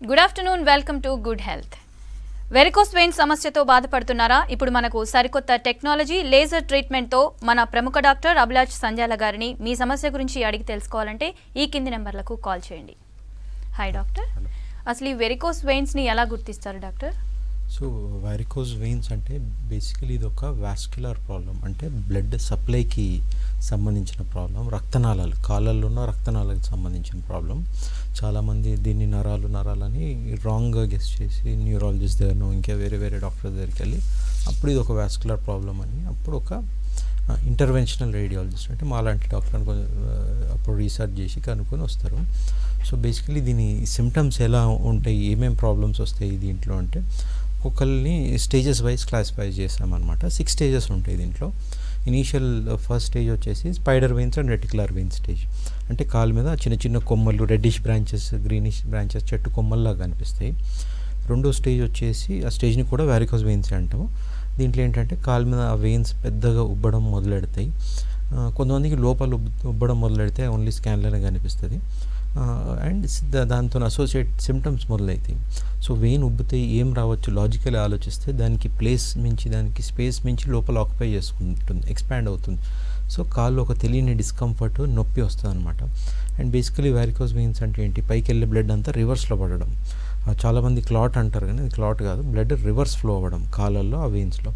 Good afternoon, welcome to good health. Varicose vein సమస్యతో బాధపడుతున్నారా? ఇప్పుడు మనకు సరికొత్త టెక్నాలజీ లేజర్ ట్రీట్మెంట్తో మన ప్రముఖ డాక్టర్ అభిలాష్ సంజాల గారిని మీ సమస్య గురించి అడిగి తెలుసుకోవాలంటే ఈ కింది నెంబర్లకు కాల్ చేయండి. హాయ్ డాక్టర్, అసలు ఈ వెరికోస్ వెయిన్స్ని ఎలా గుర్తిస్తారు డాక్టర్? సో వారికోస్ వెయిన్స్ అంటే బేసికలీ ఇది ఒక వాస్క్యులర్ ప్రాబ్లం, అంటే బ్లడ్ సప్లైకి సంబంధించిన ప్రాబ్లం. రక్తనాళాలు, కాళ్ళల్లో ఉన్న రక్తనాళాలకు సంబంధించిన ప్రాబ్లం. చాలామంది దీన్ని నరాలని రాంగ్గా గెస్ చేసి న్యూరాలజిస్ట్ దగ్గరనో ఇంకా వేరే వేరే డాక్టర్ దగ్గరికి వెళ్ళి అప్పుడు ఇది ఒక వాస్క్యులర్ ప్రాబ్లం అని అప్పుడు ఒక ఇంటర్వెన్షనల్ రేడియాలజిస్ట్ అంటే మాలాంటి డాక్టర్ అప్పుడు రీసెర్చ్ చేసి కనుక్కొని వస్తారు. సో బేసికలీ దీని సిమ్టమ్స్ ఎలా ఉంటాయి, ఏమేమి ప్రాబ్లమ్స్ వస్తాయి దీంట్లో అంటే ఒక్కొక్కరిని స్టేజెస్ వైజ్ క్లాసిఫై చేసామన్నమాట. 6 స్టేజెస్ ఉంటాయి దీంట్లో. ఇనీషియల్ ఫస్ట్ స్టేజ్ వచ్చేసి spider veins and reticular vein stage. అంటే కాలు మీద చిన్న చిన్న కొమ్మలు, రెడ్డిష్ బ్రాంచెస్, గ్రీనిష్ బ్రాంచెస్, చెట్టు కొమ్మల్లాగా కనిపిస్తాయి. రెండో స్టేజ్ వచ్చేసి ఆ స్టేజ్ని కూడా వారికోస్ వెయిన్స్ అంటాము. దీంట్లో ఏంటంటే కాలు మీద ఆ వెయిన్స్ పెద్దగా ఉబ్బడం మొదలెడతాయి. కొంతమందికి లోపల ఉబ్బడం మొదలెడితే ఓన్లీ స్కాన్లోనే కనిపిస్తుంది. అండ్ దాంతో అసోసియేట్ సిమ్టమ్స్ మొదలవుతాయి. సో వెయిన్ ఉబ్బితే ఏం రావచ్చు లాజికల్ ఆలోచిస్తే దానికి ప్లేస్ మించి, దానికి స్పేస్ మించి లోపల ఆక్యుపై చేసుకుంటుంది, ఎక్స్పాండ్ అవుతుంది. సో కాళ్ళు ఒక తెలియని డిస్కంఫర్ట్, నొప్పి వస్తుంది అనమాట. అండ్ బేసికలీ వారికోస్ వెయిన్స్ అంటే ఏంటి, పైకి వెళ్ళే బ్లడ్ అంతా రివర్స్లో పడడం. చాలామంది క్లాట్ అంటారు కానీ అది క్లాట్ కాదు, బ్లడ్ రివర్స్ ఫ్లో అవ్వడం కాళ్ళల్లో, ఆ వెయిన్స్లో.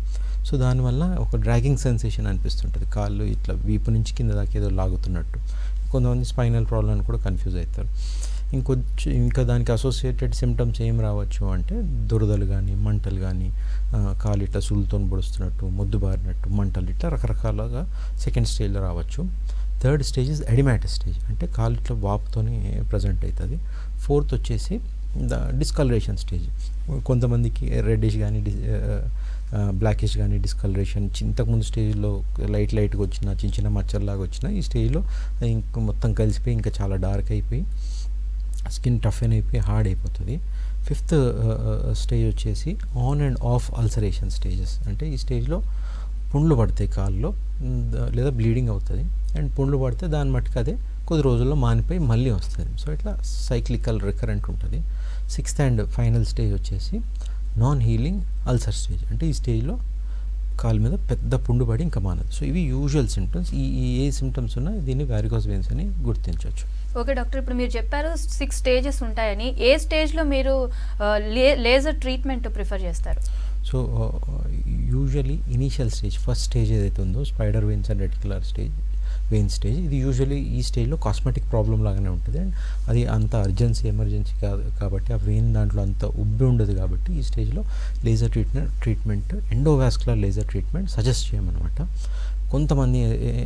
సో దానివల్ల ఒక డ్రాగింగ్ సెన్సేషన్ అనిపిస్తుంటుంది, కాళ్ళు ఇట్లా వీపు నుంచి కింద దాకా ఏదో లాగుతున్నట్టు. కొంతమంది స్పైనల్ ప్రాబ్లం అని కూడా కన్ఫ్యూజ్ అవుతారు. ఇంకా దానికి అసోసియేటెడ్ సిమ్టమ్స్ ఏం రావచ్చు అంటే దురదలు కానీ, మంటలు కానీ, కాలు ఇట్లా సులుతో పొడుస్తున్నట్టు, మొద్దుబారినట్టు, మంటలు, ఇట్లా రకరకాలుగా సెకండ్ స్టేజ్లో రావచ్చు. థర్డ్ స్టేజ్ ఇస్ ఎడిమాటిస్ స్టేజ్, అంటే కాలు ఇట్లా వాపుతోనే ప్రజెంట్ అవుతుంది. ఫోర్త్ వచ్చేసి డిస్కలరేషన్ స్టేజ్. కొంతమందికి రెడ్డిష్ కానీ బ్లాకిష్ కానీ డిస్కలరేషన్, ఇంతకుముందు స్టేజ్లో లైట్గా వచ్చిన చిన్న చిన్న మచ్చర్లాగా వచ్చిన ఈ స్టేజ్లో ఇంకా మొత్తం కలిసిపోయి ఇంకా చాలా డార్క్ అయిపోయి స్కిన్ టఫెన్ అయిపోయి హార్డ్ అయిపోతుంది. ఫిఫ్త్ స్టేజ్ వచ్చేసి on and of ulceration stages. అంటే ఈ స్టేజ్లో పుండ్లు పడతాయి కాళ్ళలో, లేదా బ్లీడింగ్ అవుతుంది. అండ్ పుండ్లు పడితే దాని మట్టుకు అదే కొద్ది రోజుల్లో మానిపోయి మళ్ళీ వస్తుంది. సో ఇట్లా సైక్లికల్ రికరెంట్ ఉంటుంది. సిక్స్త్ అండ్ ఫైనల్ స్టేజ్ వచ్చేసి నాన్ హీలింగ్ అల్సర్ స్టేజ్. అంటే ఈ స్టేజ్లో కాలు మీద పెద్ద పుండు పడి ఇంకా మానదు. సో ఇవి యూజువల్ సిమ్టమ్స్. ఏ సిమ్టమ్స్ ఉన్నా దీన్ని వారికోస్ వెయిన్స్ అని గుర్తించవచ్చు. ఓకే డాక్టర్, ఇప్పుడు మీరు చెప్పారు 6 స్టేజెస్ ఉంటాయని. ఏ స్టేజ్లో మీరు లేజర్ ట్రీట్మెంట్ ప్రిఫర్ చేస్తారు? So usually initial stage, first stage ఏదైతే ఉందో spider veins and reticular vein stage, ఇది యూజువలీ ఈ స్టేజ్లో కాస్మెటిక్ ప్రాబ్లం లాగానే ఉంటుంది. అండ్ అది అంత ఎమర్జెన్సీ కాదు కాబట్టి, ఆ వెయిన్ దాంట్లో అంత ఉబ్బి ఉండదు కాబట్టి ఈ స్టేజ్లో laser treatment endovascular laser treatment suggest చేయమన్నమాట. కొంతమంది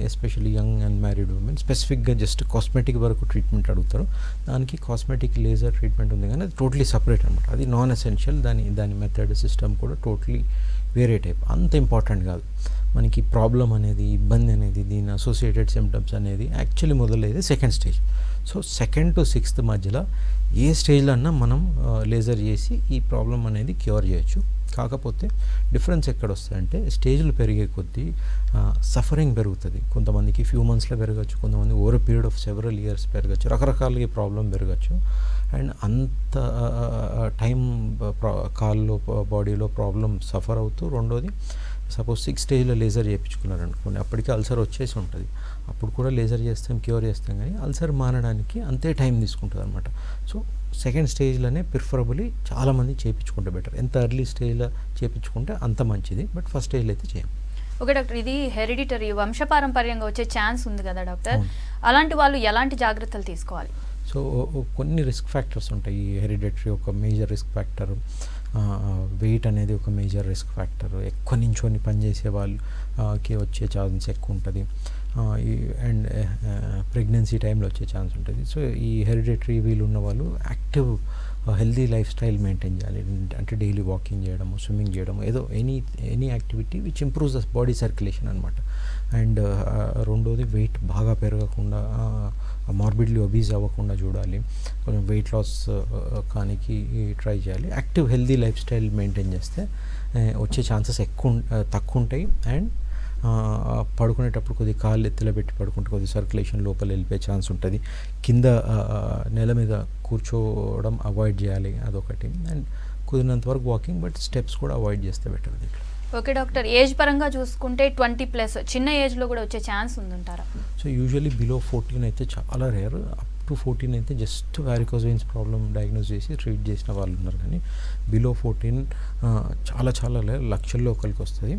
especially young and married women స్పెసిఫిక్గా జస్ట్ కాస్మెటిక్ వరకు ట్రీట్మెంట్ అడుగుతారు. దానికి కాస్మెటిక్ లేజర్ ట్రీట్మెంట్ ఉంది కానీ అది టోటలీ సపరేట్ అనమాట. అది నాన్ ఎసెన్షియల్. దాని మెథడ్, సిస్టమ్ కూడా టోటలీ వేరే టైప్, అంత ఇంపార్టెంట్ కాదు. మనకి ప్రాబ్లం అనేది, ఇబ్బంది అనేది, దీని అసోసియేటెడ్ సిమ్టమ్స్ అనేది యాక్చువల్లీ మొదలయ్యేది second stage. So 2nd to 6th మధ్యలో ఏ స్టేజ్లో అన్నా మనం లేజర్ చేసి ఈ ప్రాబ్లం అనేది క్యూర్ చేయొచ్చు. కాకపోతే డిఫరెన్స్ ఎక్కడ వస్తాయంటే స్టేజ్లు పెరిగే కొద్దీ సఫరింగ్ పెరుగుతుంది. కొంతమందికి ఫ్యూ మంత్స్లో పెరగచ్చు, కొంతమంది over period of several years పెరగచ్చు, రకరకాలుగా ప్రాబ్లం పెరగచ్చు. అండ్ అంత టైం కాల్లో, బాడీలో ప్రాబ్లం సఫర్ అవుతూ, రెండోది సపోజ్ 6 స్టేజ్లో లేజర్ చేయించుకున్నారు అనుకోండి, అప్పటికి అల్సర్ వచ్చేసి ఉంటుంది. అప్పుడు కూడా లేజర్ చేస్తాం, క్యూర్ చేస్తాం, కానీ అల్సర్ మానడానికి అంతే టైం తీసుకుంటుంది అనమాట. సో సెకండ్ స్టేజ్లోనే ప్రిఫరబుల్లీ చాలామంది చేయించుకుంటే బెటర్. ఎంత ఎర్లీ స్టేజ్లో చేయించుకుంటే అంత మంచిది, బట్ ఫస్ట్ స్టేజ్లో అయితే చేయం. ఓకే డాక్టర్, ఇది హెరిడిటరీ, వంశపారంపర్యంగా వచ్చే ఛాన్స్ ఉంది కదా డాక్టర్, అలాంటి వాళ్ళు ఎలాంటి జాగ్రత్తలు తీసుకోవాలి? సో కొన్ని రిస్క్ ఫ్యాక్టర్స్ ఉంటాయి. హెరిడిటరీ ఒక మేజర్ రిస్క్ ఫ్యాక్టర్, వెయిట్ అనేది ఒక మేజర్ రిస్క్ ఫ్యాక్టర్, ఎక్కువ నించొని పనిచేసే వాళ్ళకి వచ్చే ఛాన్స్ ఎక్కువ ఉంటుంది. అండ్ ప్రెగ్నెన్సీ టైంలో వచ్చే ఛాన్స్ ఉంటుంది. సో ఈ హెరిడిటరీ వీళ్ళు ఉన్న వాళ్ళు active healthy life style maintain చేయాలి. అంటే డైలీ వాకింగ్ చేయడము, స్విమ్మింగ్ చేయడము, ఏదో any activity which improves the body circulation అనమాట. అండ్ రెండోది వెయిట్ బాగా పెరగకుండా, మార్బిడ్లీ ఒబీస్ అవ్వకుండా చూడాలి. కొంచెం వెయిట్ లాస్ కానికి ట్రై చేయాలి. Active healthy life style maintain చేస్తే వచ్చే ఛాన్సెస్ తక్కువ ఉంటాయి. అండ్ పడుకునేటప్పుడు కొద్దిగా కాళ్ళు ఎత్తులబెట్టి పడుకుంటే కొద్దిగా సర్క్యులేషన్ లోపల వెళ్ళిపోయే ఛాన్స్ ఉంటుంది. కింద నేల మీద కూర్చోవడం అవాయిడ్ చేయాలి, అదొకటి. అండ్ కుదిరినంత వరకు వాకింగ్, బట్ స్టెప్స్ కూడా అవాయిడ్ చేస్తే బెటర్ దీంట్లో. ఓకే డాక్టర్, ఏజ్ పరంగా చూసుకుంటే 20+ చిన్న ఏజ్లో కూడా వచ్చే ఛాన్స్ ఉందంటారా? సో యూజువల్లీ బిలో 14 అయితే చాలా రేర్. అప్ టు 14 అయితే just varicose veins problem diagnose చేసి ట్రీట్ చేసిన వాళ్ళు ఉన్నారు. కానీ బిలో 14 చాలా చాలా లక్షల్లో ఒకరికి వస్తుంది.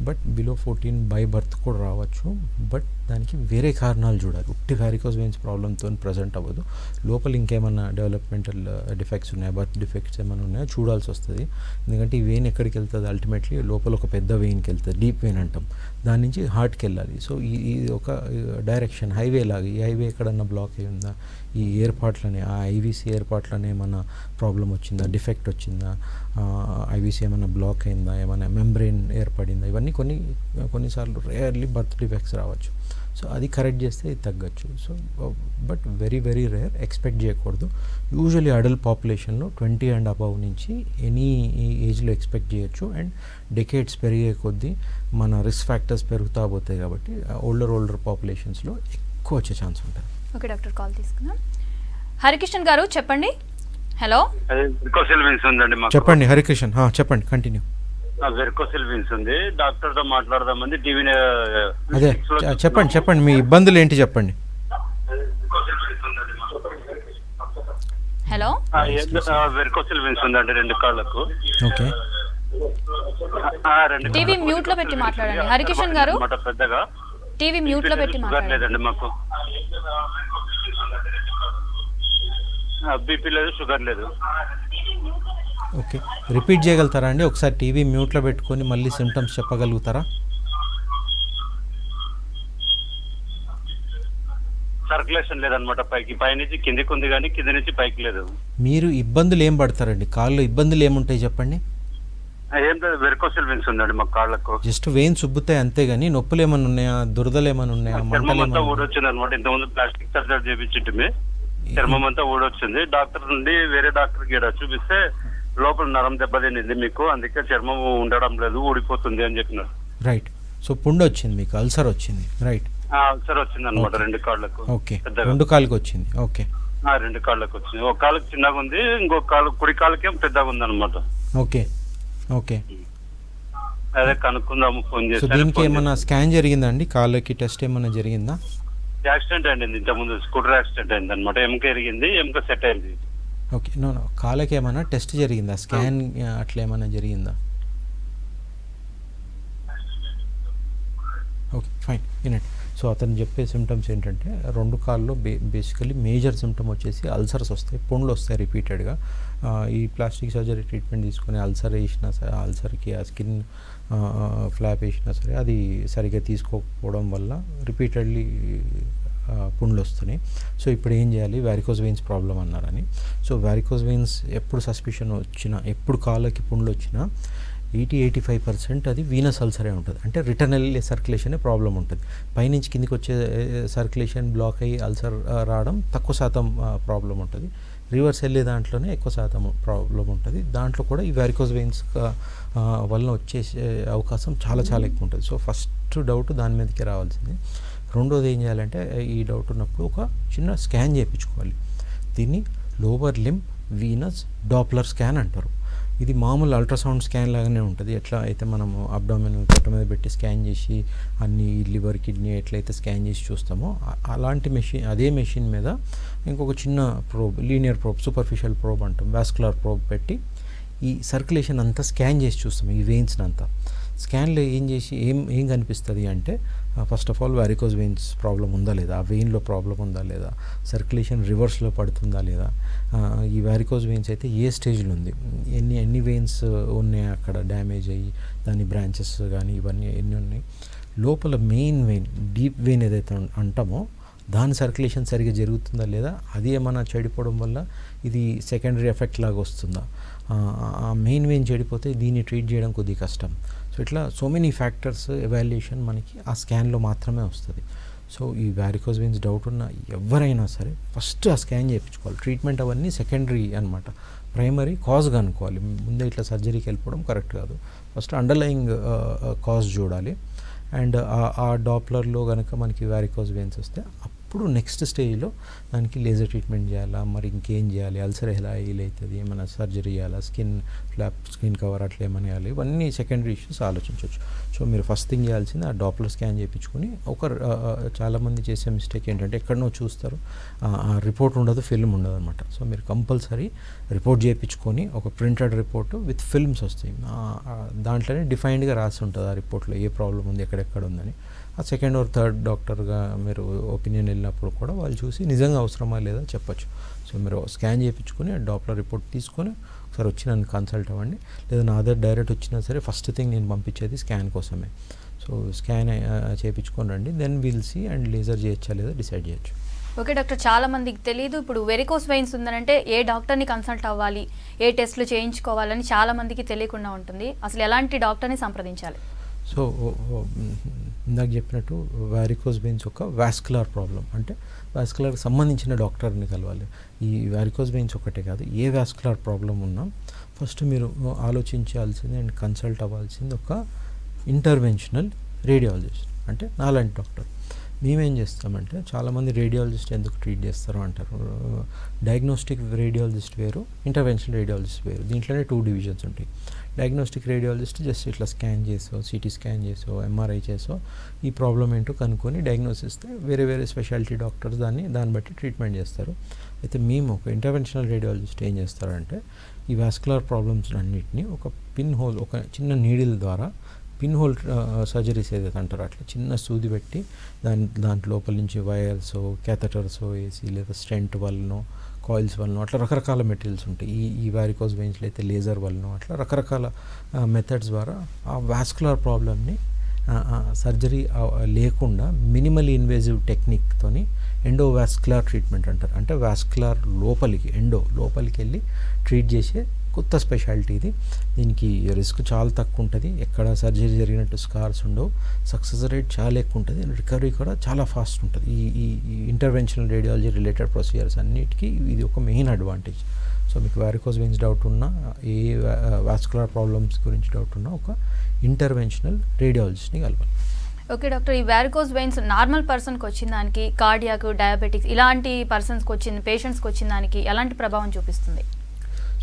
బట్ బిలో 14 బై బర్త్ కూడా రావచ్చు. బట్ దానికి వేరే కారణాలు చూడాలి. ఉట్టి వారికోస్ వెయిన్స్ ప్రాబ్లంతో ప్రజెంట్ అవ్వదు. లోపల ఇంకేమన్నా డెవలప్మెంటల్ డిఫెక్ట్స్ ఉన్నాయా, బర్త్ డిఫెక్ట్స్ ఏమైనా ఉన్నాయో చూడాల్సి వస్తుంది. ఎందుకంటే ఈ వెయిన్ ఎక్కడికి వెళ్తుంది, అల్టిమేట్లీ లోపల ఒక పెద్ద వెయిన్కి వెళ్తుంది, డీప్ వెయిన్ అంటాం. దాని నుంచి హార్ట్కి వెళ్ళాలి. సో ఈ ఒక డైరెక్షన్ హైవే లాగా, ఈ హైవే ఎక్కడన్నా బ్లాక్ అయి ఉందా, ఈ ఏర్పాట్లనే ఆ ఐవీసీ ఏర్పాట్లనే ఏమన్నా ప్రాబ్లం వచ్చిందా, డిఫెక్ట్ వచ్చిందా, ఐవీసీ ఏమైనా బ్లాక్ అయిందా, ఏమైనా మెంబ్రెయిన్ ఏర్పడిందా, ఇవన్నీ కొన్నిసార్లు రేర్లీ బర్త్ డిఫెక్ట్స్ రావచ్చు. సో అది కరెక్ట్ చేస్తే ఇది తగ్గచ్చు. So but very very rare, expect చేయకూడదు. యూజువలీ అడల్ట్ పాపులేషన్లో 20 అండ్ అబవ్ నుంచి ఎనీ ఏజ్లో ఎక్స్పెక్ట్ చేయొచ్చు. అండ్ డెకేడ్స్ పెరిగే కొద్దీ మన రిస్క్ ఫ్యాక్టర్స్ పెరుగుతూ పోతాయి కాబట్టి ఓల్డర్ పాపులేషన్స్లో ఎక్కువ వచ్చే ఛాన్స్ ఉంటుంది. ఓకే డాక్టర్, కాల్ తీసుకుందాం. హరికిషన్ గారు చెప్పండి. హలో, చెప్పండి హరికిషన్, చెప్పండి, కంటిన్యూ. వెరికోసిల్ వెయిన్స్ ఉంది, డాక్టర్ తో మాట్లాడదామంది టీవీ. అదే చెప్పండి మీ ఇబ్బందులు ఏంటి చెప్పండి. హలో, వెరికోసిల్ వెయిన్స్ ఉందండి 2 కాళ్ళకు. ఓకే, టీవీ మ్యూట్ లో పెట్టి మాట్లాడండి హరికిషన్ గారు. పెద్దగా టీవీ మ్యూట్ లో పెట్టి మాట్లాడలేదండి. మాకు బీపీ లేదు, షుగర్ లేదు. ఓకే, రిపీట్ చేయగలుగుతారా అండి ఒకసారి? టీవీ మ్యూట్లో పెట్టుకొని మళ్ళీ సిమ్టమ్స్ చెప్పగలుగుతారా? సర్క్యులేషన్ లేదనమాట, పైనుంచి కిందికి ఉంది కానీ కింద నుంచి పైకి లేదు. మీరు ఇబ్బందులు ఏం పడతారండి? కాళ్ళు ఇబ్బందులు ఏముంటాయి చెప్పండి? ఏం లేదు, వెరికోసిల్ వెయిన్స్ ఉందండి మా కాళ్ళకు. జస్ట్ వెయిన్స్ ఉబ్బుతాయి అంతే గానీ నొప్పులు ఏమైనా ఉన్నాయా, దురదలు ఏమైనా ఉన్నాయా, మంటలు ఏమైనా? ఊడొచ్చింది అనమాట. ఇంతకుముందు ప్లాస్టిక్ సర్జరీ చేయించింటే చర్మం అంతా ఊడొచ్చింది. డాక్టర్ నుండి వేరే డాక్టర్కి చూపిస్తే లోపల నరం దెబ్బతినింది మీకు, అందుకే చర్మం ఉండడం లేదు, ఊడిపోతుంది అని చెప్పినారు. రైట్. సో పుండు వచ్చింది మీకు, అల్సర్ వచ్చింది. రైట్, అల్సర్ వచ్చింది అనమాట 2 కాళ్ళకు. ఓకే, 2 కాళ్ళకి వచ్చింది. ఓకే, 2 కాళ్ళకి వచ్చింది. ఒక కాళ్ళకి చిన్నగా ఉంది, ఇంకొక కాలు కుడి కాళ్ళకేం పెద్దగా ఉంది అనమాట. ఓకే ఓకే, అదే కనుక్కుందాము ఫోన్ చేసి. దీనికి ఏమైనా స్కాన్ జరిగిందా అండి? కాళ్ళకి టెస్ట్ ఏమైనా జరిగిందా? యాక్సిడెంట్ అయింది ఇంతకుముందు, స్కూటర్ యాక్సిడెంట్ అయింది అనమాట. ఎముక ఎరిగింది, ఎముక సెట్ అయింది. ఓకే, నో కాళ్ళకి ఏమైనా టెస్ట్ జరిగిందా, స్కాన్ అట్లా ఏమైనా జరిగిందా? ఓకే, ఫైన్, వినండి. సో అతను చెప్పే సిమ్టమ్స్ ఏంటంటే 2 కాళ్ళలో బేసికలీ మేజర్ సిమ్టమ్ వచ్చేసి అల్సర్స్ వస్తాయి, పుండ్లు వస్తాయి రిపీటెడ్గా. ఈ ప్లాస్టిక్ సర్జరీ ట్రీట్మెంట్ తీసుకొని అల్సర్ వేసినా సరే, అల్సర్కి ఆ స్కిన్ ఫ్లాప్ వేసినా సరే అది సరిగ్గా తీసుకోకపోవడం వల్ల రిపీటెడ్లీ పుండ్లు వస్తున్నాయి. సో ఇప్పుడు ఏం చేయాలి? వారికోస్ వెయిన్స్ ప్రాబ్లం అన్నారని. సో వారికోస్ వెయిన్స్ ఎప్పుడు సస్పిషన్ వచ్చినా, ఎప్పుడు కాళ్ళకి పుండ్లు వచ్చినా 80-85% అది వీనస్ అల్సరే ఉంటుంది. అంటే రిటర్న్ వెళ్ళే సర్క్యులేషనే ప్రాబ్లం ఉంటుంది. పైనుంచి కిందికి వచ్చే సర్క్యులేషన్ బ్లాక్ అయ్యి అల్సర్ రావడం తక్కువ శాతం ప్రాబ్లం ఉంటుంది. రివర్స్ వెళ్ళే దాంట్లోనే ఎక్కువ శాతం ప్రాబ్లం ఉంటుంది. దాంట్లో కూడా ఈ వారికోస్ వెయిన్స్ వల్ల వచ్చే అవకాశం చాలా చాలా ఎక్కువ ఉంటుంది. సో ఫస్ట్ డౌట్ దాని మీదకే రావాల్సింది. రెండోది ఏం చేయాలంటే ఈ డౌట్ ఉన్నప్పుడు ఒక చిన్న స్కాన్ చేయించుకోవాలి. దీన్ని lower limb Venus Doppler scan అంటారు. ఇది మామూలు అల్ట్రాసౌండ్ స్కాన్ లాగానే ఉంటుంది. ఎట్లా అయితే మనము అబ్డామిన్ పొట్ట మీద పెట్టి స్కాన్ చేసి అన్ని లివర్ కిడ్నీ ఎట్లయితే స్కాన్ చేసి చూస్తామో అలాంటి మెషిన్, అదే మెషిన్ మీద ఇంకొక చిన్న probe, linear probe, superficial probe అంటాం, వాస్కులర్ ప్రోబ్ పెట్టి ఈ సర్క్యులేషన్ అంతా స్కాన్ చేసి చూస్తాం. ఈ వెయిన్స్ని అంతా స్కాన్లో ఏం కనిపిస్తుంది అంటే first of all varicose veins problem ఉందా లేదా, ఆ వెయిన్లో ప్రాబ్లం ఉందా లేదా, సర్క్యులేషన్ రివర్స్లో పడుతుందా లేదా, ఈ వారికోస్ వెయిన్స్ అయితే ఏ స్టేజ్లో ఉంది, ఎన్ని వెయిన్స్ ఉన్నాయి అక్కడ డ్యామేజ్ అయ్యి, దాని బ్రాంచెస్ కానీ ఇవన్నీ ఎన్ని ఉన్నాయి, లోపల మెయిన్ వెయిన్, డీప్ వెయిన్ ఏదైతే అంటామో దాని సర్క్యులేషన్ సరిగ్గా జరుగుతుందా లేదా, అది ఏమైనా చెడిపోవడం వల్ల ఇది సెకండరీ ఎఫెక్ట్ లాగా వస్తుందా, ఆ మెయిన్ వెయిన్ చెడిపోతే దీన్ని ట్రీట్ చేయడం కొద్దిగా కష్టం. సో ఇట్లా సో మెనీ ఫ్యాక్టర్స్ ఎవాల్యుయేషన్ మనకి ఆ స్కాన్లో మాత్రమే వస్తుంది. సో ఈ వారికోస్ వెయిన్స్ డౌట్ ఉన్న ఎవరైనా సరే ఫస్ట్ ఆ స్కాన్ చేయించుకోవాలి. ట్రీట్మెంట్ అవన్నీ సెకండరీ అనమాట, ప్రైమరీ కాజ్ కనుక్కోవాలి. ముందే ఇట్లా సర్జరీకి వెళ్ళిపోవడం కరెక్ట్ కాదు. ఫస్ట్ అండర్లయింగ్ కాజ్ చూడాలి. అండ్ ఆ డాప్లర్లో కనుక మనకి వారికోజ్ వెయిన్స్ వస్తే అప్పుడు నెక్స్ట్ స్టేజ్లో దానికి లేజర్ ట్రీట్మెంట్ చేయాలా, మరి ఇంకేం చేయాలి, అల్సర్ ఎలా హీల్ అవుతుంది, ఏమైనా సర్జరీ చేయాలా, స్కిన్ కవర్ అట్లా ఏమైనా చేయాలి, ఇవన్నీ సెకండరీ ఇష్యూస్ ఆలోచించవచ్చు. సో మీరు ఫస్ట్ థింగ్ చేయాల్సింది ఆ డాప్లర్ స్కాన్ చేయించుకొని చాలామంది చేసే మిస్టేక్ ఏంటంటే ఎక్కడనో చూస్తారు, రిపోర్ట్ ఉండదు, ఫిల్మ్ ఉండదు అనమాట. సో మీరు కంపల్సరీ రిపోర్ట్ చేయించుకొని ఒక ప్రింటెడ్ రిపోర్ట్ విత్ ఫిల్మ్స్ వస్తాయి, దాంట్లోనే డిఫైన్డ్గా రాసి ఉంటుంది ఆ రిపోర్ట్లో ఏ ప్రాబ్లం ఉంది, ఎక్కడెక్కడ ఉందని. ఆ సెకండ్ ఆర్ థర్డ్ డాక్టర్గా మీరు ఒపీనియన్ వెళ్ళినప్పుడు కూడా వాళ్ళు చూసి నిజంగా అవసరమా లేదా చెప్పచ్చు. సో మీరు స్కాన్ చేయించుకొని ఆ డాప్లర్ రిపోర్ట్ తీసుకొని ఒకసారి వచ్చి నన్ను కన్సల్ట్ అవ్వండి, లేదా నా దగ్గర డైరెక్ట్ వచ్చినా సరే ఫస్ట్ థింగ్ నేను పంపించేది స్కాన్ కోసమే. సో స్కాన్ చేయించుకొని రండి, then will see and laser చేయొచ్చా లేదా డిసైడ్ చేయొచ్చు. ఓకే డాక్టర్, చాలా మందికి తెలియదు ఇప్పుడు వెరికోస్ వెయిన్స్ ఉందనంటే ఏ డాక్టర్ని కన్సల్ట్ అవ్వాలి, ఏ టెస్ట్లు చేయించుకోవాలని చాలా మందికి తెలియకుండా ఉంటుంది. అసలు ఎలాంటి డాక్టర్ని సంప్రదించాలి? సో ఇందాక చెప్పినట్టు వారికోజ్ వెయిన్స్ ఒక వాస్కులర్ ప్రాబ్లం, అంటే వాస్కులర్కి సంబంధించిన డాక్టర్ని కలవాలి. ఈ వారికోజ్ వెయిన్స్ ఒకటే కాదు, ఏ వాస్కులర్ ప్రాబ్లం ఉన్నా ఫస్ట్ మీరు ఆలోచించాల్సింది అండ్ కన్సల్ట్ అవ్వాల్సింది ఒక ఇంటర్వెన్షనల్ రేడియాలజిస్ట్, అంటే నాలాంటి డాక్టర్. మేమేం చేస్తామంటే చాలామంది రేడియాలజిస్ట్ ఎందుకు ట్రీట్ చేస్తారు అంటారు. డయాగ్నోస్టిక్ రేడియాలజిస్ట్ వేరు, ఇంటర్వెన్షనల్ రేడియాలజిస్ట్ వేరు. దీంట్లోనే 2 డివిజన్స్ ఉంటాయి. డయాగ్నోస్టిక్ రేడియాలజిస్ట్ జస్ట్ ఇట్లా స్కాన్ చేసో, సిటీ స్కాన్ చేసో, ఎంఆర్ఐ చేసో ఈ ప్రాబ్లం ఏంటో కనుక్కొని డయాగ్నోస్ ఇస్తే వేరే వేరే స్పెషాలిటీ డాక్టర్స్ దాన్ని బట్టి ట్రీట్మెంట్ చేస్తారు. అయితే మేము ఒక ఇంటర్వెన్షనల్ రేడియాలజిస్ట్ ఏం చేస్తారంటే ఈ వాస్కులర్ ప్రాబ్లమ్స్ అన్నిటిని ఒక పిన్ హోల్, ఒక చిన్న నీడిల్ ద్వారా పిన్ హోల్ సర్జరీస్ ఏదైతే అంటారో అట్లా చిన్న సూది పెట్టి దాంట్ లోపల నుంచి వైర్స్, క్యాథెటర్స్ వేసి, లేదా స్టెంట్ వల్లనో, కాయిల్స్ వలన, అట్లా రకరకాల మెటీరియల్స్ ఉంటాయి. ఈ వారికోజ్ వెయిన్స్లో అయితే లేజర్ వలన, అట్లా రకరకాల మెథడ్స్ ద్వారా ఆ వాస్కులర్ ప్రాబ్లమ్ని సర్జరీ లేకుండా మినిమల్ ఇన్వేజివ్ టెక్నిక్తోని ఎండోవాస్కులర్ ట్రీట్మెంట్ అంటారు. అంటే వాస్కులర్ లోపలికి వెళ్ళి ట్రీట్ చేసే కొత్త స్పెషాలిటీ ఇది. దీనికి రిస్క్ చాలా తక్కువ ఉంటుంది, ఎక్కడ సర్జరీ జరిగినట్టు స్కార్స్ ఉండవు, సక్సెస్ రేట్ చాలా ఎక్కువ ఉంటుంది, రికవరీ కూడా చాలా ఫాస్ట్ ఉంటుంది. ఈ ఇంటర్వెన్షనల్ రేడియాలజీ రిలేటెడ్ ప్రొసీజర్స్ అన్నిటికీ ఇది ఒక మెయిన్ అడ్వాంటేజ్. సో మీకు వారికోజ్ వెయిన్స్ డౌట్ ఉన్నా, ఏ వాస్కులర్ ప్రాబ్లమ్స్ గురించి డౌట్ ఉన్నా ఒక ఇంటర్వెన్షనల్ రేడియాలజిస్ట్ని కలవాలి. ఓకే డాక్టర్, ఈ వారికోజ్ వెయిన్స్ నార్మల్ పర్సన్కి వచ్చిన దానికి, కార్డియాక్, డయాబెటిక్స్ ఇలాంటి పర్సన్స్కి వచ్చిన పేషెంట్స్కి వచ్చిన దానికి ఎలాంటి ప్రభావం చూపిస్తుంది?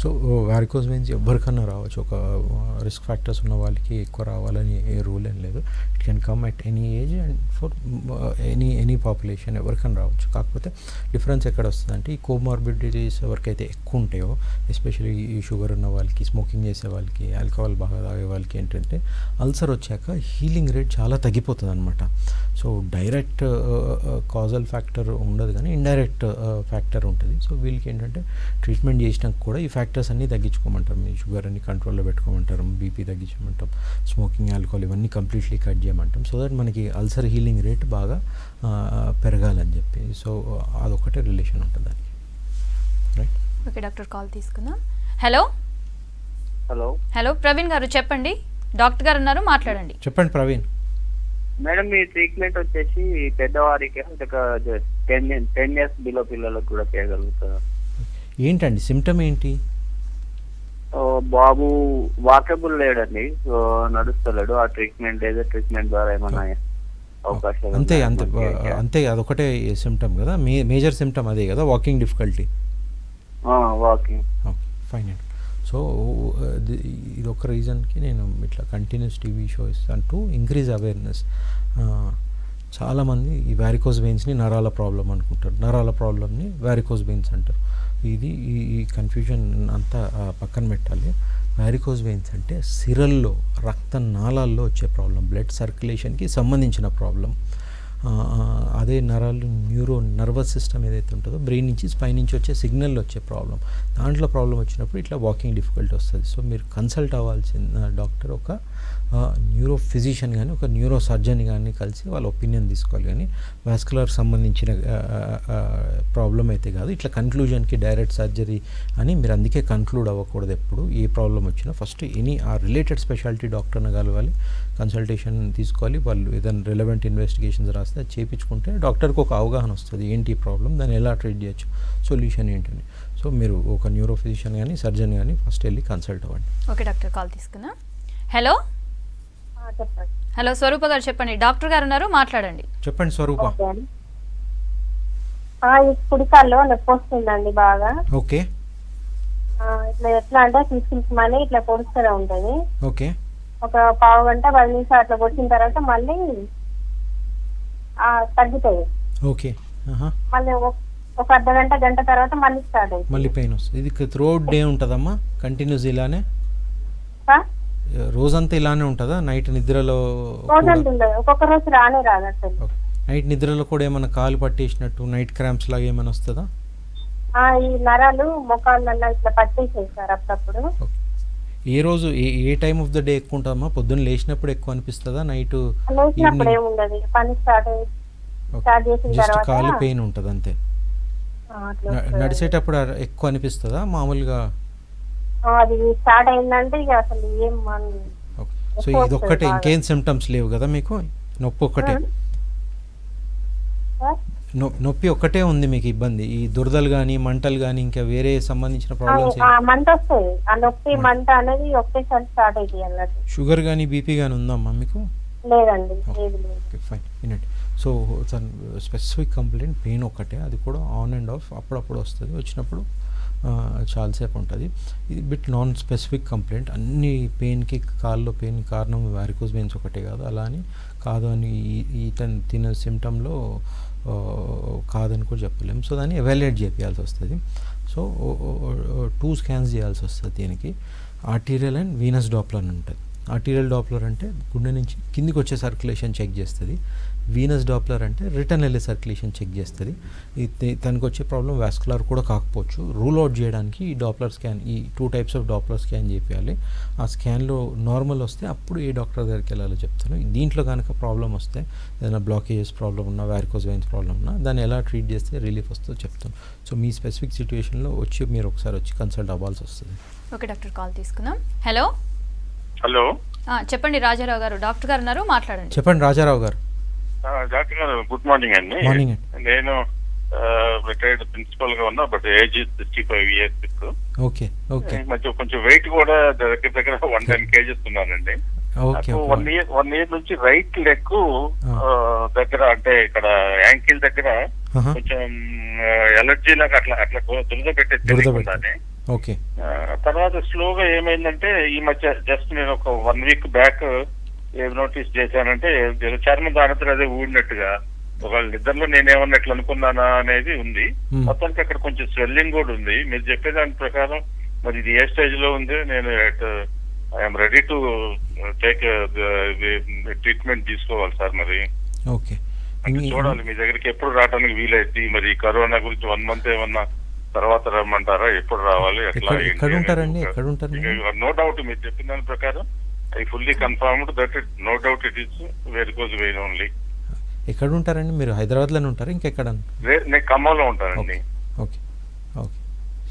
సో వారికోజ్ వెయిన్స్ ఎవరికన్నా రావచ్చు, ఒక రిస్క్ ఫ్యాక్టర్స్ ఉన్న వాళ్ళకి ఎక్కువ రావాలని ఏ రూల్ ఏం లేదు. It can come at any age and for any population, ఎవరికైనా రావచ్చు. కాకపోతే డిఫరెన్స్ ఎక్కడ వస్తుందంటే ఈ కోమార్బిడిటీస్ ఎవరికైతే ఎక్కువ ఉంటాయో, ఎస్పెషల్లీ ఈ షుగర్ ఉన్న వాళ్ళకి, స్మోకింగ్ చేసే వాళ్ళకి, ఆల్కహాల్ బాగా తాగే వాళ్ళకి ఏంటంటే అల్సర్ వచ్చాక హీలింగ్ రేట్ చాలా తగ్గిపోతుంది అనమాట. సో డైరెక్ట్ కాజల్ ఫ్యాక్టర్ ఉండదు, కానీ ఇండైరెక్ట్ ఫ్యాక్టర్ ఉంటుంది. సో వీళ్ళకి ఏంటంటే ట్రీట్మెంట్ చేసినాక కూడా ఈ ఫ్యాక్టర్స్ అన్నీ తగ్గించుకోమంటారు. మీ షుగర్ అన్ని కంట్రోల్లో పెట్టుకోమంటారు, బీపీ తగ్గించమంటాం, స్మోకింగ్, ఆల్కహాల్ ఇవన్నీ కంప్లీట్లీ కట్ చేయమంటాం. సో దట్ మనకి అల్సర్ హీలింగ్ రేట్ బాగా పెరగాలని చెప్పి. సో అదొకటే రిలేషన్ ఉంటుంది దానికి. రైట్. ఓకే డాక్టర్, కాల్ తీసుకుందాం. హలో హలో హలో ప్రవీణ్ గారు చెప్పండి, డాక్టర్ గారు ఉన్నారు, మాట్లాడండి. చెప్పండి ప్రవీణ్. మేడం, మీ ట్రీట్మెంట్ వచ్చేసి పెద్దవారికి 10 years బిలో పిల్లలకు కూడా చేయగలుగుతారు. ఏంటండి సిమ్టమ్ ఏంటి? బాబు వాకబుల్ లేడండి, సో నడుస్తలేడు. ఆ ట్రీట్మెంట్ ట్రీట్మెంట్ ద్వారా ఏమన్నా అవకాశం? అంతే అదొకటే సిమ్టమ్ కదా, మేజర్ సిమ్టమ్ అదే కదా, walking difficulty. Walking. Okay, fine అండి. సో ఇది ఒక రీజన్కి నేను ఇట్లా కంటిన్యూస్ టీవీ షో ఇస్తాను టు ఇంక్రీజ్ అవేర్నెస్. చాలామంది ఈ వారికోజ్ వెయిన్స్ని నరాల ప్రాబ్లం అనుకుంటారు, నరాల ప్రాబ్లమ్ని వారికోజ్ వెయిన్స్ అంటారు. ఇది ఈ కన్ఫ్యూజన్ అంతా పక్కన పెట్టాలి. వారికోజ్ వెయిన్స్ అంటే సిరల్లో, రక్తనాళాల్లో వచ్చే ప్రాబ్లం, బ్లడ్ సర్క్యులేషన్కి సంబంధించిన ప్రాబ్లం. అదే నరాలు, నర్వస్ సిస్టమ్ ఏదైతే ఉంటుందో, బ్రెయిన్ నుంచి స్పైన్ నుంచి వచ్చే సిగ్నల్లో వచ్చే ప్రాబ్లం, దాంట్లో ప్రాబ్లం వచ్చినప్పుడు ఇట్లా వాకింగ్ డిఫికల్టీ వస్తుంది. సో మీరు కన్సల్ట్ అవ్వాల్సిన డాక్టర్ ఒక న్యూరో ఫిజిషియన్ కానీ, ఒక న్యూరో సర్జన్ కానీ కలిసి వాళ్ళ ఒపీనియన్ తీసుకోవాలి. కానీ వాస్కులర్ సంబంధించిన ప్రాబ్లం అయితే కాదు. ఇట్లా కన్క్లూజన్కి డైరెక్ట్ సర్జరీ అని మీరు అందుకే కన్క్లూడ్ అవ్వకూడదు. ఎప్పుడు ఏ ప్రాబ్లం వచ్చినా ఫస్ట్ ఆ రిలేటెడ్ స్పెషాలిటీ డాక్టర్ని కలవాలి, కన్సల్టేషన్ తీసుకోవాలి. వాళ్ళు ఏదైనా రిలవెంట్ ఇన్వెస్టిగేషన్స్ రాస్తే అది చేయించుకుంటే డాక్టర్కి ఒక అవగాహన వస్తుంది, ఏంటి ప్రాబ్లం, దాన్ని ఎలా ట్రీట్ చేయొచ్చు, సొల్యూషన్ ఏంటని. సో మీరు ఒక న్యూరో ఫిజిషియన్ కానీ, సర్జన్ కానీ ఫస్ట్ వెళ్ళి కన్సల్ట్ అవ్వండి. ఓకే డాక్టర్, కాల్ తీసుకున్నా. హలో చెప్పండి. హలో స్వరూప గారు చెప్పండి, డాక్టర్ గారు ఉన్నారు, మాట్లాడండి. చెప్పండి స్వరూప. ఓకే అండి. ఈ కుడికాల్లో నొప్పి వస్తుందండి బాగా. ఓకే ఇట్లా ఎట్లా అంటే తీసుకుంటామని ఇట్లా పొడుస్తూనే ఉంటుంది. ఓకే ఒక పావు గంట 10 నిమిషాలు అట్లా పొడిచిన తర్వాత మళ్ళీ తగ్గుతుంది. ఓకే మళ్ళీ ఒక అర్ధ గంట తర్వాత మళ్ళీ స్టార్ట్ అవుతుంది. మళ్ళీ పెయిన్ వస్తుంది. ఇది త్రూఅవుట్ డే ఉంటుందమ్మా? కంటిన్యూస్ ఇలానే రోజంతా ఇలానే ఉంటుందా? నైట్ నిద్రలో రోజంతా ఒక్కొక్క రోజు రానే రాదు అసలు. నైట్ నిద్రలో కూడా ఏమైనా కాలు పట్టేసినట్టు నైట్ క్రాంప్స్ లాగా ఏమైనా వస్తుందా? ఈ నరాలు మొఖాలల్లో ఇట్లా పట్టేసేసారు అప్పుడప్పుడు. ఏ రోజు ఏ టైం ఆఫ్ ద డే ఎక్కువ ఉంటుందమ్మా? పొద్దున్న లేచినప్పుడు ఎక్కువ అనిపిస్తుందా? నైట్ లేచినప్పుడు ఏముండదు, పని స్టార్ట్ చేసిన జస్ట్ తర్వాత కాలు పెయిన్ ఉంటుంది అంతే. నడిచేటప్పుడు ఎక్కువ అనిపిస్తుందా మామూలుగా? అది స్టార్ట్ అయిందంటే ఇక అసలు ఏం సో ఇదొక్కటే, ఇంకేం సిమ్టమ్స్ లేవు కదా మీకు? నొప్పి ఒక్కటే, నొప్పి ఒక్కటే ఉంది మీకు ఇబ్బంది? ఈ దురదలు కానీ మంటలు కానీ ఇంకా వేరే సంబంధించిన ప్రాబ్లమ్స్? మంట వస్తుంది, ఆ నొప్పి మంట అనేది ఒకేసారి స్టార్ట్ అవుతుంది అన్నట్టు. షుగర్ కానీ బీపీ కానీ ఉందమ్మా మీకు? లేదండి, లేదు లేదు. ఫైన్ వినండి. సో స్పెసిఫిక్ కంప్లైంట్ పెయిన్ ఒక్కటే, అది కూడా ఆన్ అండ్ ఆఫ్ అప్పుడప్పుడు వస్తుంది. వచ్చినప్పుడు చాలాసేపు ఉంటుంది. ఇది బిట్ నాన్ స్పెసిఫిక్ కంప్లైంట్. అన్ని పెయిన్కి, కాల్లో పెయిన్ కారణం వారికోస్ వెయిన్స్ ఒకటే కాదు, అలా అని కాదు అని తిన సిమ్టంలో కాదని కూడా చెప్పలేము. సో దాన్ని ఎవాల్యుయేట్ చేయాల్సి వస్తుంది. సో 2 స్కాన్స్ చేయాల్సి వస్తుంది దీనికి. ఆర్టీరియల్ అండ్ వీనస్ డాప్లర్ అని ఉంటుంది. ఆర్టీరియల్ డాప్లర్ అంటే గుండె నుంచి కిందికి వచ్చే సర్క్యులేషన్ చెక్ చేస్తుంది. వీనస్ డాప్లర్ అంటే రిటర్న్ వెళ్ళే సర్క్యులేషన్ చెక్ చేస్తుంది. తనకు వచ్చే ప్రాబ్లం వాస్కులర్ కూడా కాకపోవచ్చు. రూల్ అవుట్ చేయడానికి ఈ డాప్లర్ స్కాన్, ఈ 2 టైప్స్ ఆఫ్ డాప్లర్ స్కాన్ చేయాలి. ఆ స్కాన్లో నార్మల్ వస్తే అప్పుడు ఏ డాక్టర్ దగ్గరికి వెళ్ళాలో చెప్తాను. దీంట్లో కనుక ప్రాబ్లం వస్తే, ఏదైనా బ్లాకేజెస్ ప్రాబ్లం ఉన్నా, వారికోస్ వెయిన్స్ ప్రాబ్లం ఉన్నా, దాన్ని ఎలా ట్రీట్ చేస్తే రిలీఫ్ వస్తుందో చెప్తాను. సో మీ స్పెసిఫిక్ సిచ్యువేషన్లో మీరు ఒకసారి వచ్చి కన్సల్ట్ అవ్వాల్సి వస్తుంది. ఓకే డాక్టర్, కాల్ తీసుకుందాం. హలో హలో చెప్పండి రాజారావు గారు, డాక్టర్ గారు ఉన్నారు, మాట్లాడండి. చెప్పండి రాజారావు గారు. డాక్టర్ గారు గుడ్ మార్నింగ్ అండి. మార్నింగ్ అండి. నేను రిటైర్డ్ ప్రిన్సిపల్ గా ఉన్నా, but age 65 years. Okay okay. మధ్య కొంచెం వెయిట్ కూడా దగ్గర 110 kgs ఉన్నానండి. ఓకే. 1 year నుంచి రైట్ లెగ్ దగ్గర, అంటే ఇక్కడ యాంకిల్ దగ్గర కొంచెం ఎలర్జీ లాగా అట్లా అట్లా దురద పెట్టేది. ఓకే. తర్వాత స్లోగా ఏమైందంటే ఈ మధ్య జస్ట్ నేను ఒక 1 week బ్యాక్ ఏం నోటీస్ చేశానంటే చర్మం దానితో అదే ఊడినట్టుగా, ఒకవేళ నిద్రలో నేనేమన్నా ఎట్లా అనుకున్నానా అనేది ఉంది. మొత్తానికి అక్కడ కొంచెం స్వెల్లింగ్ కూడా ఉంది. మీరు చెప్పేదాని ప్రకారం మరి ఇది ఏ స్టేజ్ లో ఉంది? నేను I'm ready to take treatment తీసుకోవాలి సార్. మరి ఓకే, చూడాలి మీ దగ్గరికి ఎప్పుడు రావడానికి వీలైతే. మరి కరోనా గురించి 1 month ఏమన్నా తర్వాత రమ్మంటారా? ఎప్పుడు రావాలి? ఎక్కడ ఉంటారండి? ఎక్కడ ఉంటారు? నో డౌట్ మీరు చెప్పిన దాని ప్రకారం I fully confirmed that no doubt it is varicose vein only. ఎక్కడ ఉంటారండి మీరు? హైదరాబాద్లోనే ఉంటారా ఇంకెక్కడ? నేను ఖమ్మంలో ఉంటానండి. Okay okay.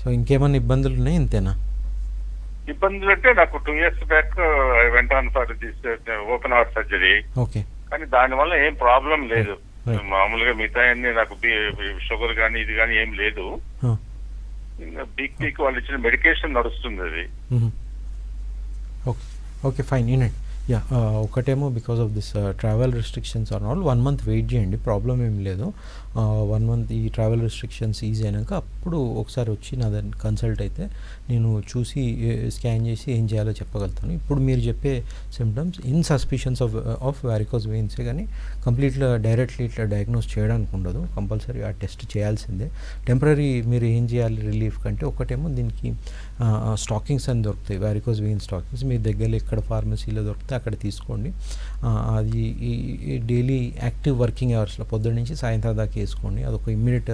సో ఇంకేమైనా ఇబ్బందులు ఉన్నాయి? ఇంతేనా ఇబ్బందులు? అంటే నాకు 2 years back I went on for this open heart surgery. Okay. కానీ దానివల్ల ఏం ప్రాబ్లం లేదు. మామూలుగా మిగతా అన్ని నాకు షుగర్ కానీ ఇది కానీ ఏం లేదు. బీపీకి వాళ్ళు ఇచ్చిన మెడికేషన్ నడుస్తుంది అది. Okay okay fine. యూనిట్ యా ఒకటేమో because of this travel restrictions are all 1 month wait చేయండి, ప్రాబ్లం ఏం లేదు. 1 month ఈ ట్రావెల్ రిస్ట్రిక్షన్స్ ఈజీ అయినాక అప్పుడు ఒకసారి వచ్చి నా దాన్ని కన్సల్ట్ అయితే నేను చూసి స్కాన్ చేసి ఏం చేయాలో చెప్పగలుగుతాను. ఇప్పుడు మీరు చెప్పే symptoms in suspicions of varicose వెయిన్సే, కానీ కంప్లీట్గా డైరెక్ట్లీ ఇట్లా డయాగ్నోస్ చేయడానికి ఉండదు. కంపల్సరీ ఆ టెస్ట్ చేయాల్సిందే. టెంపరీ మీరు ఏం చేయాలి రిలీఫ్ కంటే, ఒకటేమో దీనికి స్టాకింగ్స్ అని దొరుకుతాయి, వారికోస్ వెయిన్ స్టాకింగ్స్. మీ దగ్గరలో ఎక్కడ ఫార్మసీలో దొరికితే అక్కడ తీసుకోండి. అది డైలీ యాక్టివ్ వర్కింగ్ అవర్స్లో పొద్దున్న నుంచి సాయంత్రం దాకా వేసుకోండి. అదొక ఇమ్మీడియట్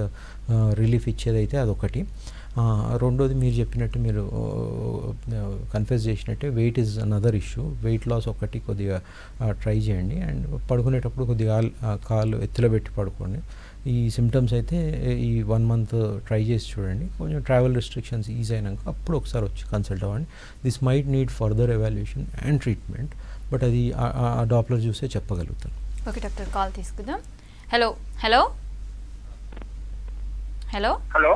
రిలీఫ్ ఇచ్చేదైతే అదొకటి. రెండోది మీరు చెప్పినట్టు, మీరు కన్ఫ్యూజ్ చేసినట్టే weight is another issue. Weight loss ఒకటి కొద్దిగా ట్రై చేయండి. అండ్ పడుకునేటప్పుడు కొద్దిగా కాళ్ళు ఎత్తులో పెట్టి పడుకోండి. ఈ సిమ్టమ్స్ అయితే ఈ 1 month ట్రై చేసి చూడండి. కొంచెం ట్రావెల్ రిస్ట్రిక్షన్స్ ఈజీ అయినాక అప్పుడు ఒకసారి వచ్చి కన్సల్ట్ అవ్వండి. This might need further evaluation and treatment, but అది ఆ డాప్లర్ చూసే చెప్పగలుగుతాను. ఓకే డాక్టర్, కాల్ తీసుకుందాం. Hello hello hello hello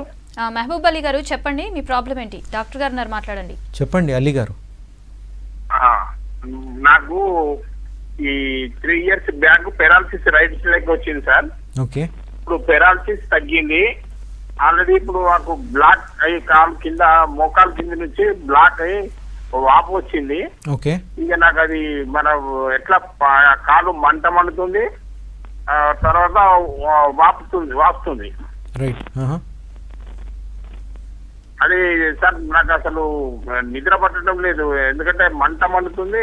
Mahaboob Ali గారు చెప్పండి, మీ ప్రాబ్లం ఏంటి? డాక్టర్ గారు ఉన్నారు, మాట్లాడండి. చెప్పండి అలీ గారు. నాకు ఈ 3 years back paralysis right leg వచ్చింది సార్. ఓకే ఇప్పుడు పెరాలసిస్ తగ్గింది ఆల్రెడీ. ఇప్పుడు మాకు బ్లాక్ అయ్యి కాలు కింద మోకాలు కింద నుంచి బ్లాక్ అయ్యి వాపు వచ్చింది. ఓకే ఇక నాకు అది మన ఎట్లా కాలు మంట మండుతుంది, తర్వాత వాపుతుంది. రైట్. అది సార్ నాకు అసలు నిద్ర పట్టడం లేదు, ఎందుకంటే మంట మండుతుంది,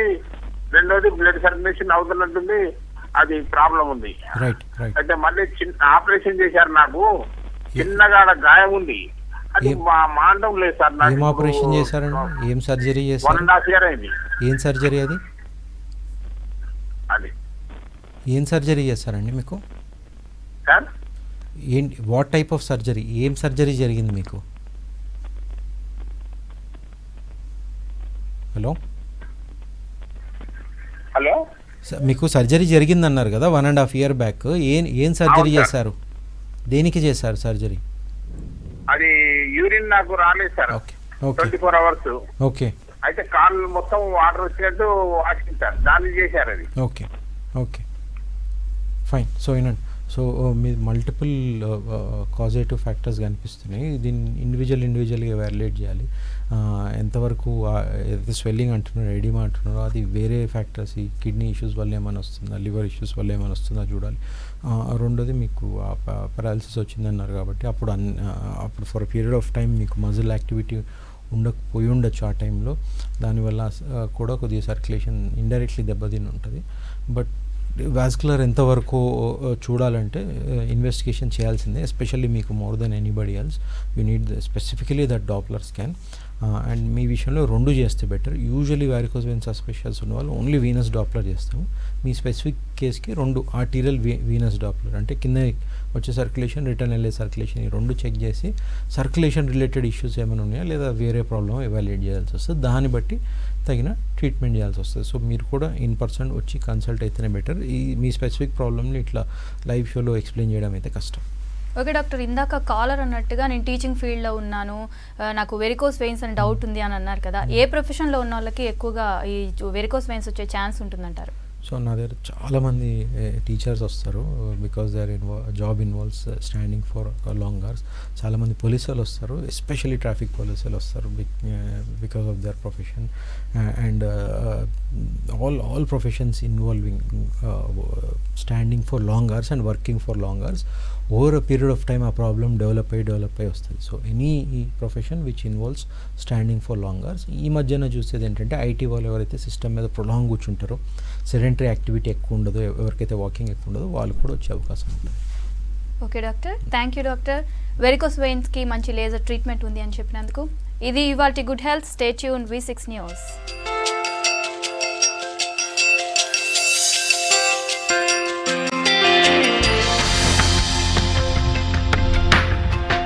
రెండోది బ్లడ్ సర్క్యులేషన్ అవుతున్నట్టుంది, అది ప్రాబ్లం ఉంది. Right right. అయితే మళ్ళీ ఆపరేషన్ చేశారు, నాకు చిన్నగా గాయం ఉంది, అది మాండం లేదు సార్. ఏం ఆపరేషన్ చేశారండి? ఏం సర్జరీ చేశారు? 1.5 year అయింది. ఏం సర్జరీ అది? అది ఏం సర్జరీ చేశారండి మీకు? సార్ ఏంటి, వాట్ టైప్ ఆఫ్ సర్జరీ? ఏం సర్జరీ జరిగింది మీకు? హలో హలో మీకు సర్జరీ జరిగిందన్నారు కదా 1.5 year బ్యాక్. ఏం సర్జరీ అవును సార్. చేశారు? దేనికి చేశారు సర్జరీ? అది యూరిన్ నాకు రాలేదు sir. Okay okay 24 hours. Okay అయితే కాళ్ళు మొత్తం వాటర్ వచ్చినట్టు వాసింది సార్, దాన్ని చేశారు అది. Okay okay fine. సో వినండి, సో మీ మల్టిపుల్ కాజేటివ్ ఫ్యాక్టర్స్ కనిపిస్తున్నాయి. దీన్ని ఇండివిజువల్గా ఎవాల్యుయేట్ చేయాలి. ఎంతవరకు ఏదైతే స్వెల్లింగ్ అంటున్నారో, ఎడిమా అంటున్నారో, అది వేరే ఫ్యాక్టర్స్, ఈ కిడ్నీ ఇష్యూస్ వల్ల ఏమైనా వస్తుందా, లివర్ ఇష్యూస్ వల్ల ఏమైనా వస్తుందా చూడాలి. రెండోది మీకు పెరాలసిస్ వచ్చిందన్నారు కాబట్టి అప్పుడు ఫర్ పీరియడ్ ఆఫ్ టైం మీకు మజిల్ యాక్టివిటీ ఉండకపోయి ఉండొచ్చు ఆ టైంలో. దానివల్ల కూడా కొద్దిగా సర్క్యులేషన్ ఇండైరెక్ట్లీ దెబ్బతిని ఉంటుంది. బట్ వాస్కులర్ ఎంతవరకు చూడాలంటే ఇన్వెస్టిగేషన్ చేయాల్సిందే, ఎస్పెషల్లీ మీకు more than anybody else you need specifically that Doppler scan. And మీ విషయంలో 2 చేస్తే better. Usually varicose vein suspicions ఉన్న వాళ్ళు ఓన్లీ వీనస్ డాప్లర్ చేస్తాము. మీ స్పెసిఫిక్ కేస్కి 2 ఆర్టీరియల్ వీనస్ డాప్లర్, అంటే కింద వచ్చే సర్క్యులేషన్, రిటర్న్ వెళ్ళే సర్క్యులేషన్, ఈ 2 చెక్ చేసి సర్క్యులేషన్ రిలేటెడ్ ఇష్యూస్ ఏమైనా ఉన్నాయా లేదా వేరే ప్రాబ్లమ్ ఎవాల్యుయేట్ చేయాల్సి వస్తుంది. దాన్ని బట్టి తగిన ట్రీట్మెంట్ చేయాల్సి వస్తుంది. సో మీరు కూడా ఇన్ పర్సన్ వచ్చి కన్సల్ట్ అయితేనే బెటర్. మీ స్పెసిఫిక్ ప్రాబ్లమ్ని ఇట్లా లైవ్ షోలో ఎక్స్ప్లెయిన్ చేయడం అయితే కష్టం. ఓకే డాక్టర్, ఇందాక కాలర్ అన్నట్టుగా నేను టీచింగ్ ఫీల్డ్లో ఉన్నాను, నాకు వెరికోస్ వెయిన్స్ అని డౌట్ ఉంది అని అన్నారు కదా, ఏ ప్రొఫెషన్లో ఉన్న వాళ్ళకి ఎక్కువగా ఈ వెరికోస్ వెయిన్స్ వచ్చే ఛాన్స్ ఉంటుందంటారు? సో నా దగ్గర చాలామంది టీచర్స్ వస్తారు, because they are job involves standing for long hours. చాలామంది పోలీసు వాళ్ళు వస్తారు, ఎస్పెషల్లీ ట్రాఫిక్ పోలీసు వాళ్ళు వస్తారు because of their profession. And all professions involving standing for long hours and working for long hours over a period of time ఆ problem develop అయ్యి వస్తుంది. So any profession which involves standing for long hours. ఈ మధ్యన చూసేది ఏంటంటే IT వాళ్ళు ఎవరైతే system మీద ప్రొలాంగ్ కూర్చుంటారో, సెడెంటరీ యాక్టివిటీ ఎక్కువ ఉండదు, ఎవరికైతే వాకింగ్ ఎక్కువ ఉండదో వాళ్ళు కూడా వచ్చే అవకాశం ఉంటుంది. Okay doctor, thank you doctor. Varicose వెయిన్స్కి మంచి లేజర్ ట్రీట్మెంట్ ఉంది అని చెప్పినందుకు. ఇది ఇవాల్టి good health. Stay tune V6 news.